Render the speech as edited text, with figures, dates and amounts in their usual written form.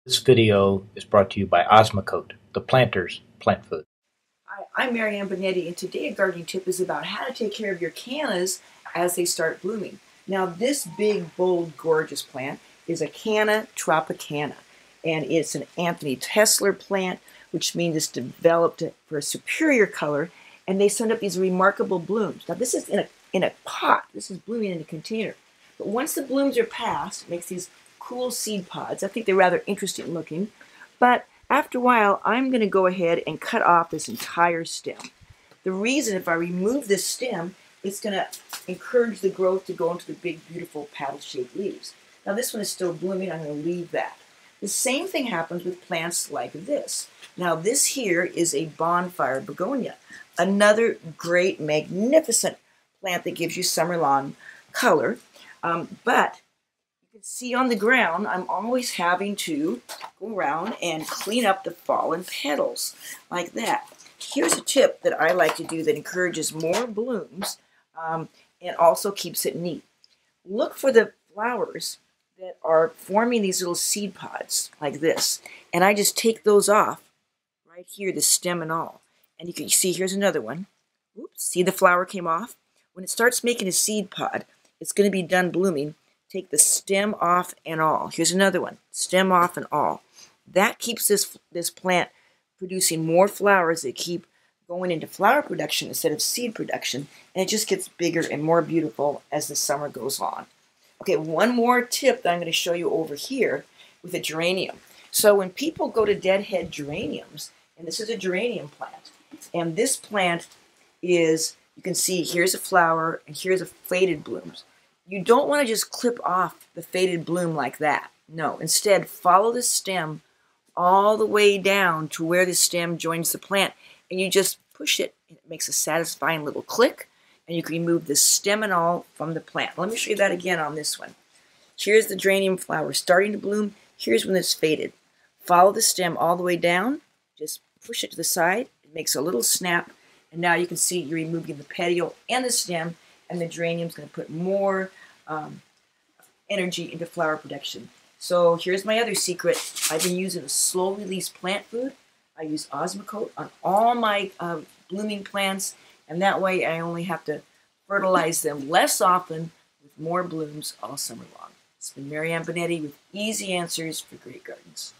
This video is brought to you by Osmocote, the planter's plant food. Hi, I'm Marianne Binetti, and today a gardening tip is about how to take care of your cannas as they start blooming. Now, this big, bold, gorgeous plant is a Canna tropicana, and it's an Anthony Tesler plant, which means it's developed for a superior color, and they send up these remarkable blooms. Now, this is in a pot. This is blooming in a container. But once the blooms are past, it makes these cool seed pods. I think they're rather interesting looking. But after a while, I'm going to go ahead and cut off this entire stem. The reason, if I remove this stem, it's going to encourage the growth to go into the big, beautiful paddle-shaped leaves. Now, this one is still blooming. I'm going to leave that. The same thing happens with plants like this. Now, this here is a bonfire begonia, another great, magnificent plant that gives you summer-long color. But you can see on the ground, I'm always having to go around and clean up the fallen petals like that. Here's a tip that I like to do that encourages more blooms and also keeps it neat. Look for the flowers that are forming these little seed pods like this. And I just take those off right here, the stem and all. And you can see here's another one. Oops, see the flower came off? When it starts making a seed pod, it's going to be done blooming. Take the stem off and all. Here's another one, stem off and all. That keeps this plant producing more flowers that keep going into flower production instead of seed production, and it just gets bigger and more beautiful as the summer goes on. Okay, one more tip that I'm going to show you over here with a geranium. So when people go to Deadhead geraniums, and this is a geranium plant, and this plant is, you can see here's a flower and here's a faded blooms. You don't want to just clip off the faded bloom like that. No, instead follow the stem all the way down to where the stem joins the plant, and you just push it. It makes a satisfying little click, and you can remove the stem and all from the plant. Let me show you that again on this one. Here's the geranium flower starting to bloom. Here's when it's faded. Follow the stem all the way down. Just push it to the side. It makes a little snap, and now you can see you're removing the petiole and the stem, and the geranium's going to put more energy into flower production. So here's my other secret. I've been using a slow-release plant food. I use Osmocote on all my blooming plants, and that way I only have to fertilize them less often with more blooms all summer long. It's been Marianne Binetti with easy answers for great gardens.